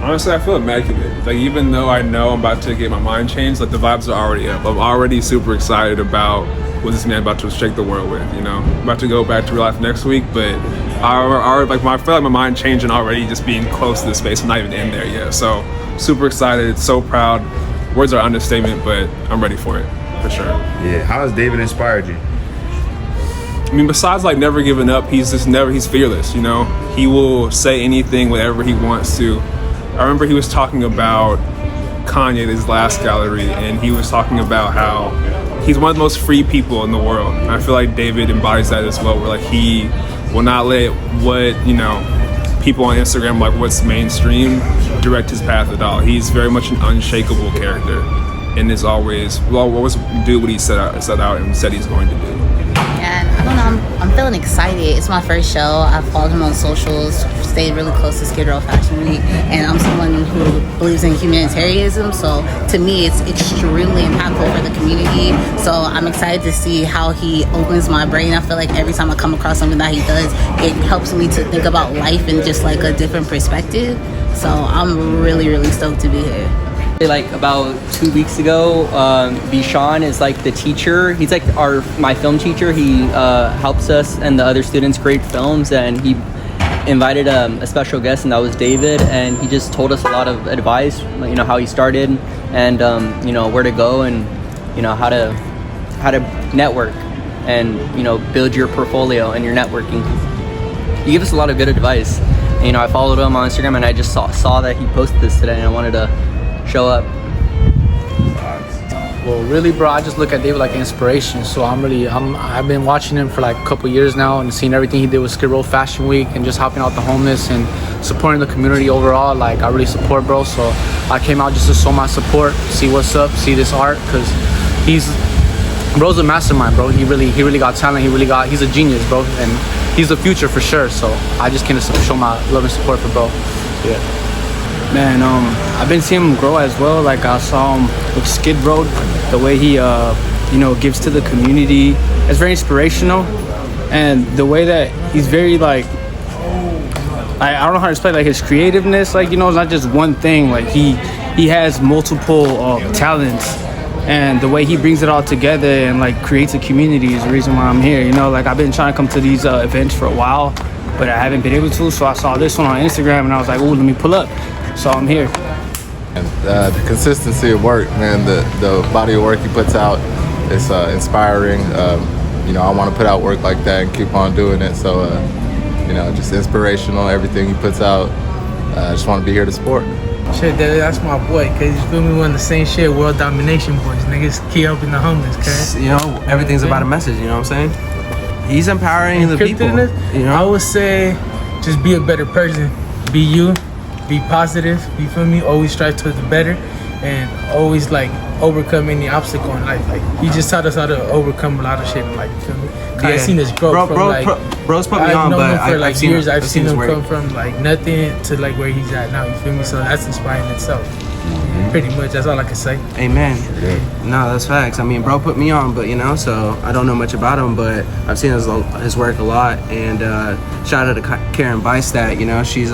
Honestly, I feel immaculate. Like, even though I know I'm about to get my mind changed, like, the vibes are already up. I'm already super excited about what this man about to shake the world with, you know? I'm about to go back to real life next week, but I feel like my mind changing already just being close to the space. I'm not even in there yet. So, super excited, so proud. Words are understatement, but I'm ready for it, for sure. Yeah, how has David inspired you? I mean, besides like never giving up, he's fearless, you know? He will say anything, whatever he wants to. I remember he was talking about Kanye at his last gallery, and he was talking about how he's one of the most free people in the world. And I feel like David embodies that as well, where like he will not let what, you know, people on Instagram, like what's mainstream, direct his path at all. He's very much an unshakable character, and is always do what he set out and said he's going to do. And I don't know, I'm feeling excited. It's my first show. I followed him on socials, stayed really close to Skid Row Fashion Week, and I'm someone who believes in humanitarianism, so to me it's extremely impactful for the community. So I'm excited to see how he opens my brain. I feel like every time I come across something that he does, it helps me to think about life in just like a different perspective. So I'm really, really stoked to be here. Like about 2 weeks ago, Bijan is like the teacher. He's like my film teacher. He helps us and the other students create films, and he invited a special guest, and that was David, and he just told us a lot of advice, you know, how he started, and you know, where to go, and you know, how to network, and you know, build your portfolio and your networking. He gave us a lot of good advice. And, you know, I followed him on Instagram, and I just saw that he posted this today, and I wanted to show up. Well, really, bro, I just look at David like inspiration. So I've been watching him for like a couple years now, and seeing everything he did with Skid Row Fashion Week, and just helping out the homeless and supporting the community overall. Like, I really support bro. So I came out just to show my support, see what's up, see this art, because bro's a mastermind, bro. He really got talent. He's a genius, bro, and he's the future for sure. So I just came to show my love and support for bro. Yeah. Man, I've been seeing him grow as well. Like, I saw him with Skid Row, the way he, you know, gives to the community. It's very inspirational, and the way that he's very like, I don't know how to explain, like his creativeness. Like, you know, it's not just one thing. Like he has multiple talents, and the way he brings it all together and like creates a community is the reason why I'm here. You know, like I've been trying to come to these events for a while, but I haven't been able to. So I saw this one on Instagram, and I was like, "Ooh, let me pull up." So I'm here. And the consistency of work, man, the body of work he puts out is inspiring. You know, I want to put out work like that and keep on doing it. So, you know, just inspirational, everything he puts out. I just want to be here to support. Shit, that's my boy, cause you feel me, one of the same shit, world domination boys. Niggas keep helping the homeless, cuz. You know, everything's about a message, you know what I'm saying? He's empowering the people. You know? I would say just be a better person. Be you. Be positive, you feel me? Always strive towards the better, and always like overcome any obstacle in life. Like he just taught us how to overcome a lot of shit in life, you feel me? Cause I seen his growth bro's put me on, but for like years. I've seen him work. come from like nothing to like where he's at now, you feel me? So that's inspiring in itself. Pretty much, that's all I can say. Amen. No, that's facts. I mean, bro put me on, but you know, so I don't know much about him, but I've seen his work a lot. And shout out to Karen Bystad, you know, she's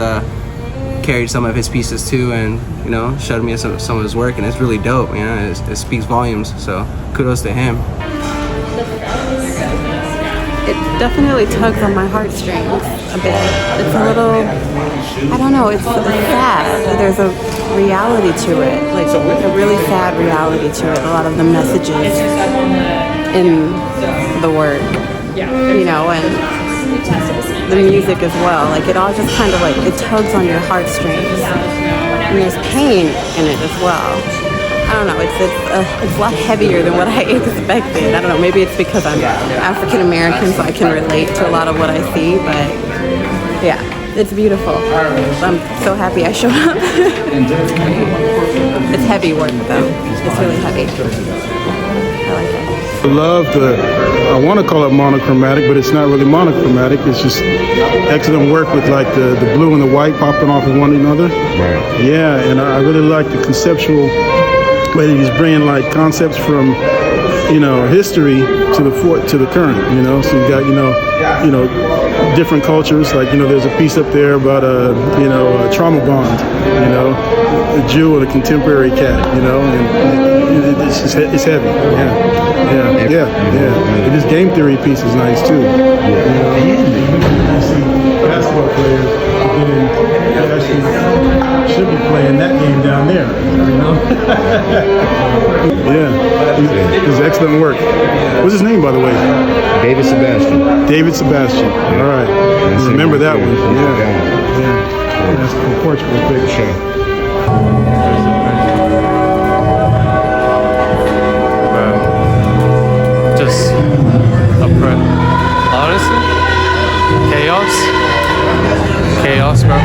carried some of his pieces too, and you know, showed me some of his work, and it's really dope. You know, it speaks volumes. So kudos to him. It definitely tugs on my heartstrings a bit. It's a little, I don't know, it's sad. There's a reality to it, like a really sad reality to it. A lot of the messages in the work, you know, and the music as well. Like, it all just kind of like, it tugs on your heartstrings. And there's pain in it as well. I don't know, it's a lot heavier than what I expected. I don't know, maybe it's because I'm African American, so I can relate to a lot of what I see, but yeah, it's beautiful. I'm so happy I showed up. It's heavy work though. It's really heavy. I like it. I want to call it monochromatic, but it's not really monochromatic. It's just excellent work with like the blue and the white popping off of one another. Right. Yeah, and I really like the conceptual way that he's bringing like concepts from, you know, history to the current. You know, so you got different cultures. Like there's a piece up there about a trauma bond. A Jew and a contemporary cat. And it's heavy. Yeah. And this game theory piece is nice too. Basketball players actually should be playing that game down there. It's excellent work. What's his name, by the way? David Sabastian. David Sabastian. All right. Remember that one. Yeah. That's from Portugal, big show. Just honestly, chaos, bro.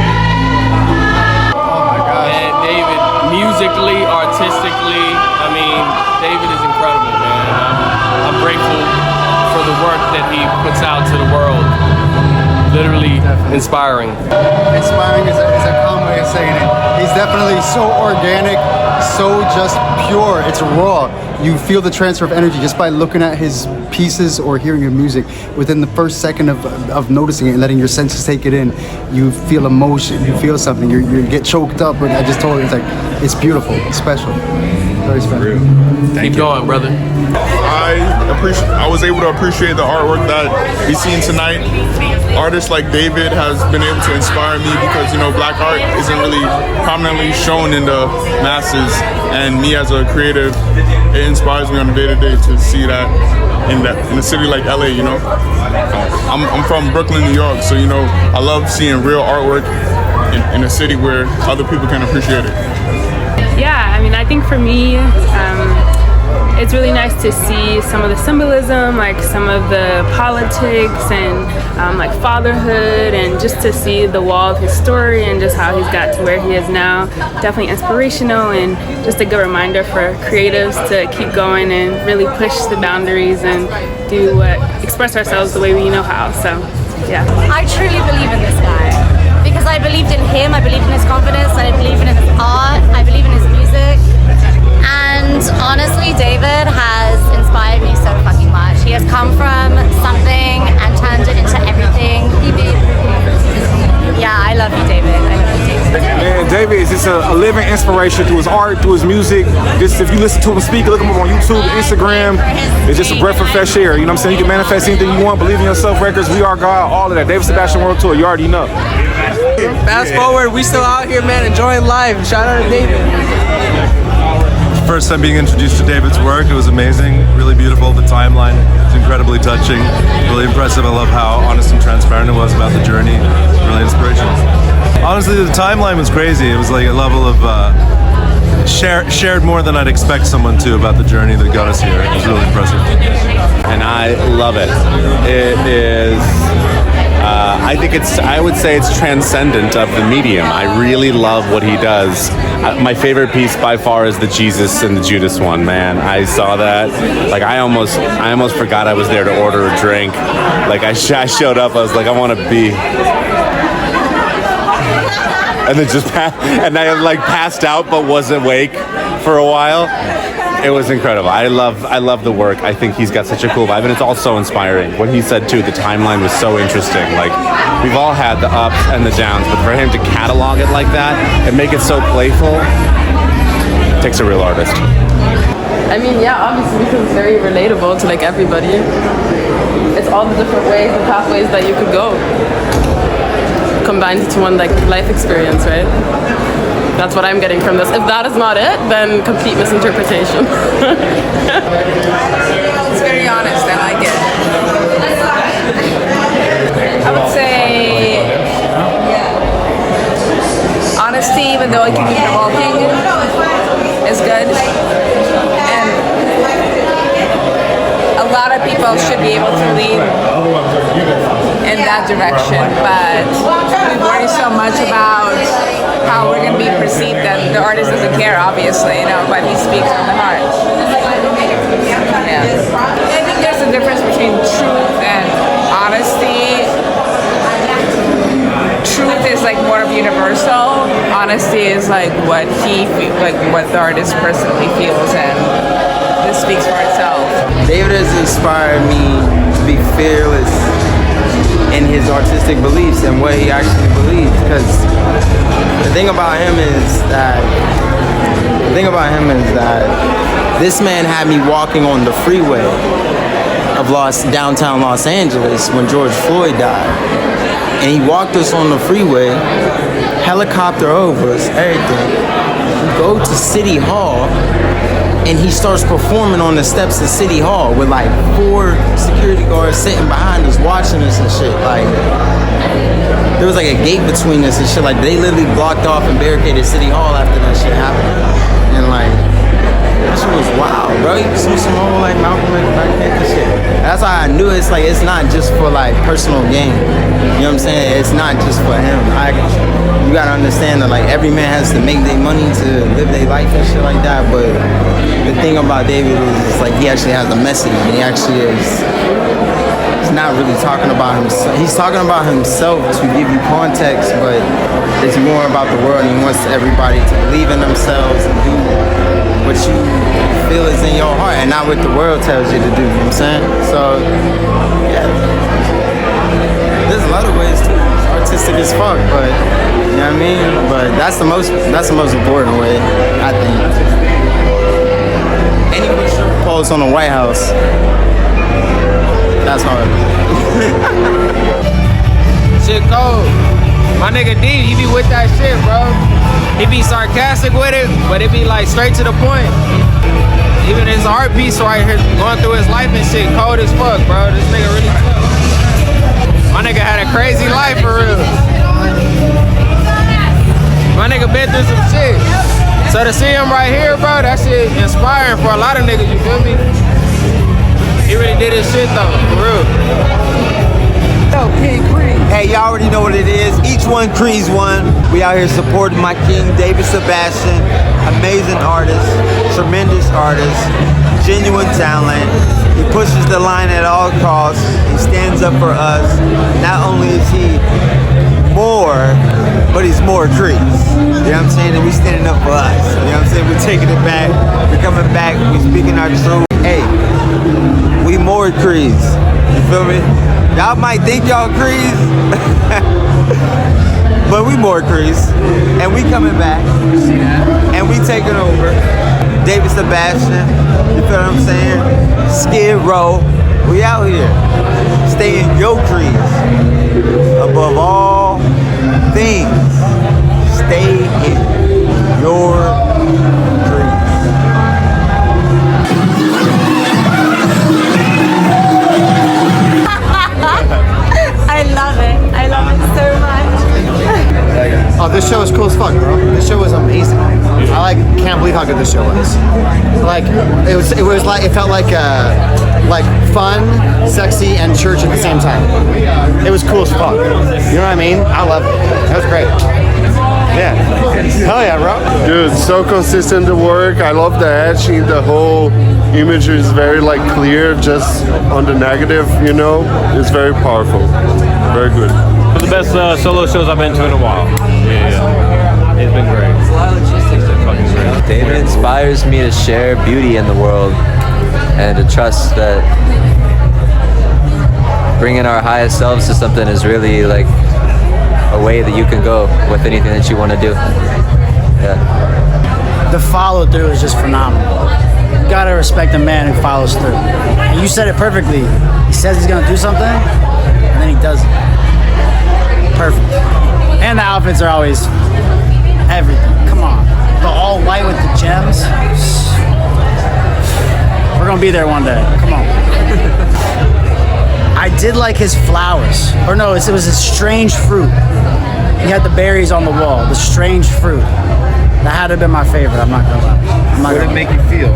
Man, David, musically, artistically, I mean, David is incredible, man. I'm grateful for the work that he puts out to the world. Literally inspiring. Inspiring is a common way of saying it. He's definitely so organic, so just pure. It's raw. You feel the transfer of energy just by looking at his pieces or hearing his music. Within the first second of noticing it and letting your senses take it in, you feel emotion, you feel something, you get choked up. And I just told you, it's beautiful, it's special, very special. Keep going, brother. I was able to appreciate the artwork that we seen tonight. Artists like David has been able to inspire me because black art isn't really prominently shown in the masses, and me as a creative, it inspires me on a day-to-day to see that in a city like LA. I'm from Brooklyn, New York, so I love seeing real artwork in a city where other people can appreciate it. Yeah, I mean, I think for me, it's really nice to see some of the symbolism, like some of the politics and like fatherhood, and just to see the wall of his story and just how he's got to where he is now. Definitely inspirational and just a good reminder for creatives to keep going and really push the boundaries and express ourselves the way we know how. So, yeah. I truly believe in this guy because I believed in him, I believed in his confidence, I believe in his art, I believe in his music. And honestly, David has inspired me so fucking much. He has come from something and turned it into everything. Yeah, I love you, David. I love you, David. Man, David is just a living inspiration through his art, through his music. Just if you listen to him speak, look him up on YouTube, Instagram. It's just a breath of fresh air. You know what I'm saying? You can manifest anything you want. Believe in yourself. Records, We Are God, all of that. David Sabastian World Tour. You already know. Fast forward, we still out here, man, enjoying life. Shout out to David. First time being introduced to David's work, it was amazing, really beautiful. The timeline is incredibly touching, really impressive. I love how honest and transparent it was about the journey, really inspirational. Honestly, the timeline was crazy. It was like a level of shared more than I'd expect someone to about the journey that got us here. It was really impressive. And I love it. It is, I would say it's transcendent of the medium. I really love what he does. My favorite piece by far is the Jesus and the Judas one, man. I saw that. Like, I almost forgot I was there to order a drink. Like, I showed up, I was like, I want to be. And then and I like passed out but was awake for a while. It was incredible. I love the work. I think he's got such a cool vibe, and it's all so inspiring. What he said too, the timeline was so interesting. Like, we've all had the ups and the downs, but for him to catalog it like that and make it so playful, takes a real artist. I mean, yeah, obviously because it's very relatable to like everybody. It's all the different ways and pathways that you could go, combined into one like life experience, right? That's what I'm getting from this. If that is not it, then complete misinterpretation. It's very honest. I like it. I would say honesty, even though it can be provoking, is good. And a lot of people should be able to lead in that direction, but we worry so much about how we're going to be perceived that the artist doesn't care, obviously, but he speaks from the heart. Yeah. I think there's a difference between truth and honesty. Truth is like more of universal. Honesty is like what what the artist personally feels, and this speaks for itself. David has inspired me to be fearless in his artistic beliefs and what he actually believes. Because the thing about him is that this man had me walking on the freeway of downtown Los Angeles when George Floyd died. And he walked us on the freeway, helicopter over us, everything. We go to City Hall, and he starts performing on the steps of City Hall with like 4 security guards sitting behind us watching us and shit. Like, there was like a gate between us and shit. Like, they literally blocked off and barricaded City Hall after that shit happened. And like, that shit was wild, bro. You see some whole like Malcolm X back and shit. That's how I knew it's like, it's not just for like personal gain. You know what I'm saying? It's not just for him. You gotta understand that like every man has to make their money to live their life and shit like that. But the thing about David is it's like he actually has a message, and he actually is. He's not really talking about himself. He's talking about himself to give you context, but it's more about the world. And he wants everybody to believe in themselves and do what you feel is in your heart and not what the world tells you to do. You know what I'm saying? So, yeah. There's a lot of ways to artistic as fuck, but you know what I mean? But that's the most important way, I think. Any post on the White House, that's hard. Shit cold. My nigga D, he be with that shit, bro. He be sarcastic with it, but it be like straight to the point. Even his art piece right here, going through his life and shit, cold as fuck, bro. This nigga really tough. My nigga had a crazy life for real. My nigga been through some shit. So to see him right here, bro, that shit inspiring for a lot of niggas, you feel me? He really did his shit though, for real. Yo, King Creed. Hey, y'all already know what it is. Each one Creed's one. We out here supporting my king, David Sabastian. Amazing artist, tremendous artist, genuine talent. He pushes the line at all costs. He stands up for us. Not only is he more, but he's more Creeds. You know what I'm saying? And we standing up for us. You know what I'm saying? We're taking it back. We're coming back. We're speaking our truth. Hey, we more Creeds. You feel me? Y'all might think y'all Creeds, but we more Creeds. And we coming back. And we taking over. David Sabastian, you feel what I'm saying? Skid Row, we out here. Stay in your Creeds. Above all things, stay in your Creeds. I love it. I love it so much. Oh, this show is cool as fuck, bro. This show was amazing. Can't believe how good this show was. Like, it felt like fun, sexy, and church at the same time. It was cool as fuck. You know what I mean? I love it. That was great. Yeah. Hell yeah, bro. Dude, so consistent to work. I love the etching. The whole imagery is very clear, just on the negative, you know? It's very powerful. Very good. One of the best solo shows I've been to in a while. Yeah. It's been great. It's a lot of logistics. David inspires me to share beauty in the world and to trust that bringing our highest selves to something is really like a way that you can go with anything that you want to do. Yeah. The follow through is just phenomenal. You gotta respect a man who follows through. And you said it perfectly. He says he's gonna do something, and then he does it. Perfect. And the outfits are always everything. Come on. The all white with the gems. We're gonna be there one day. Come on. I did like his flowers. Or no, it was a strange fruit. He had the berries on the wall, the strange fruit. That had to have been my favorite, I'm not gonna lie. What did it make you feel?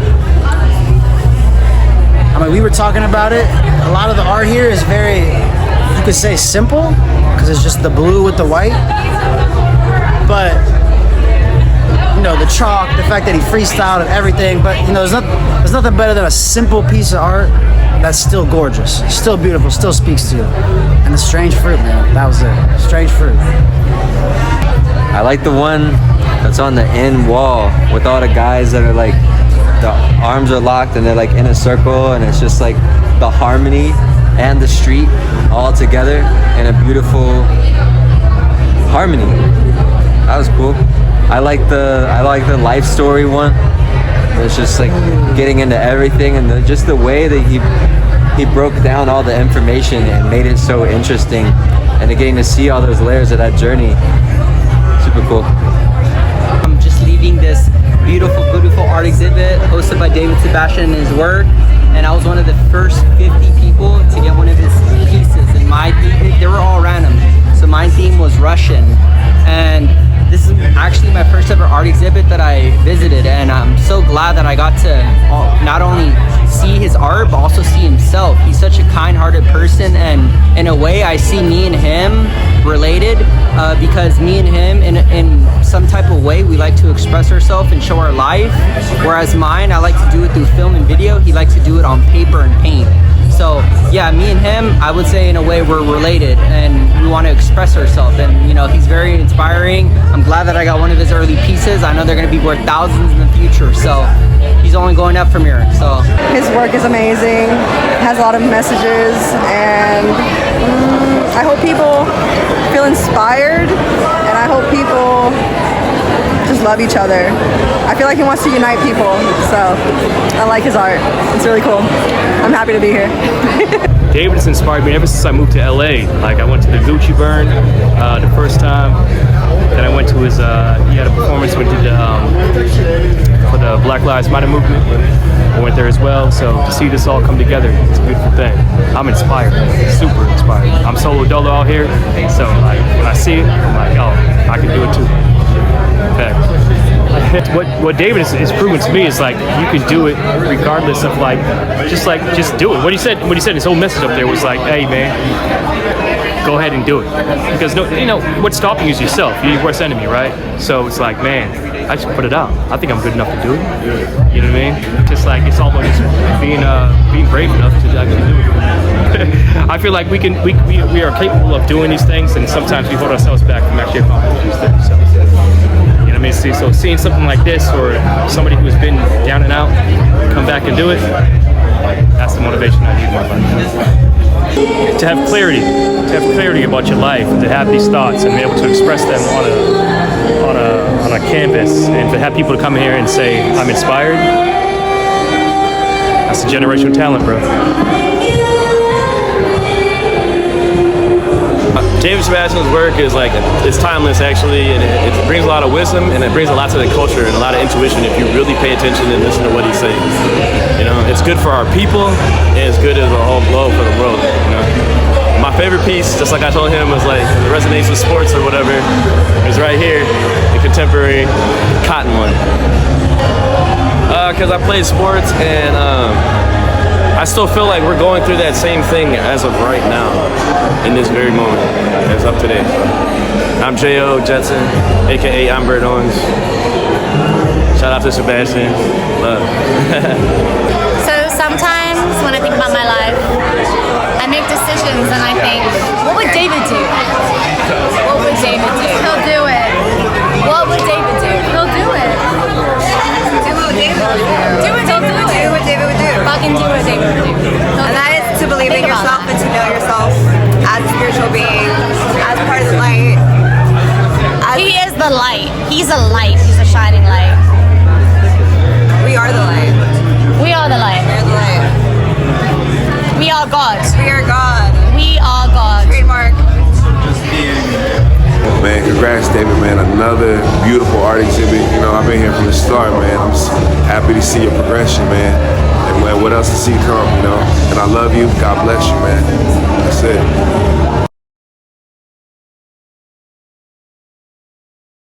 I mean, we were talking about it. A lot of the art here is very, you could say simple, because it's just the blue with the white. But, you know, the chalk, the fact that he freestyled and everything, but, you know, there's nothing better than a simple piece of art that's still gorgeous, still beautiful, still speaks to you. And the strange fruit, man, that was it. Strange fruit. I like the one that's on the end wall with all the guys that are like the arms are locked and they're like in a circle, and it's just like the harmony and the street all together in a beautiful harmony. That was cool. I like the life story one. It's just like getting into everything, and just the way that he broke down all the information and made it so interesting, and getting to see all those layers of that journey. Super cool. I'm just leaving this beautiful art exhibit hosted by David Sabastian and his work, and I was one of the first 50 people to get one of his pieces, and they were all random. So my theme was Russian, and this is actually my first ever art exhibit that I visited, and I'm so glad that I got to not only see his art but also see himself. He's such a kind-hearted person, and in a way I see me and him related, because me and him in some type of way we like to express ourselves and show our life, whereas mine, I like to do it through film and video. He likes to do it on paper and paint. So yeah, me and him, I would say in a way we're related, and we want to express ourselves, and you know, he's very inspiring. I'm glad that I got one of his early pieces. I know they're going to be worth thousands in the future, so he's only going up from here. So his work is amazing, has a lot of messages, and I hope people feel inspired, and I hope people just love each other. I feel like he wants to unite people, so I like his art. It's really cool. I'm happy to be here. David has inspired me ever since I moved to LA. Like, I went to the Gucci Burn the first time. Then I went to his, he had a performance when he did for the Black Lives Matter movement. I went there as well. So to see this all come together, it's a beautiful thing. I'm inspired, super inspired. I'm solo dolo out here, so like when I see it, I'm like, oh, I can do it too. What David has proven to me is like you can do it regardless of just do it. What he said his whole message up there was like, hey man, go ahead and do it, because what's stopping you is yourself. You're your worst enemy, right? So it's like, man, I just put it out. I think I'm good enough to do it. You know what I mean? Just like it's all about just being brave enough to actually do it. I feel like we are capable of doing these things, and sometimes we hold ourselves back from actually accomplishing these things. So, you know what I mean? So seeing something like this, or somebody who's been down and out come back and do it, that's the motivation I need in my life. To have clarity about your life, and to have these thoughts and be able to express them on a canvas, and to have people to come here and say, I'm inspired, that's a generational talent, bro. David Sabastian's work is like, it's timeless actually, and it brings a lot of wisdom, and it brings a lot to the culture and a lot of intuition if you really pay attention and listen to what he's saying. You know, it's good for our people, and it's good as a whole globe for the world, you know. My favorite piece, just like I told him, was like, it resonates with sports or whatever, is right here, the contemporary cotton one. Because I played sports, and I still feel like we're going through that same thing as of right now, in this very moment, as of today. I'm J.O. Jetson, aka I'm Bert Owens. Shout out to Sebastian. Love. So sometimes when I think about my life, I make decisions and I think, what would David do? What would David do? He'll do it. What would David do? He'll do it. Do what David would do. Do what David would do. Do what David would do. Fucking do what David would do. And that is to believe in yourself and to know yourself as a spiritual being, as part of the light. He is the light. He's a light. He's a shining light. We are the light. We are the light. We are the light. We are God. We are God. We are God. Trademark. Man, congrats, David, man. Another beautiful art exhibit. You know, I've been here from the start, man. I'm just happy to see your progression, man. And what else to see come, you know? And I love you. God bless you, man. That's it.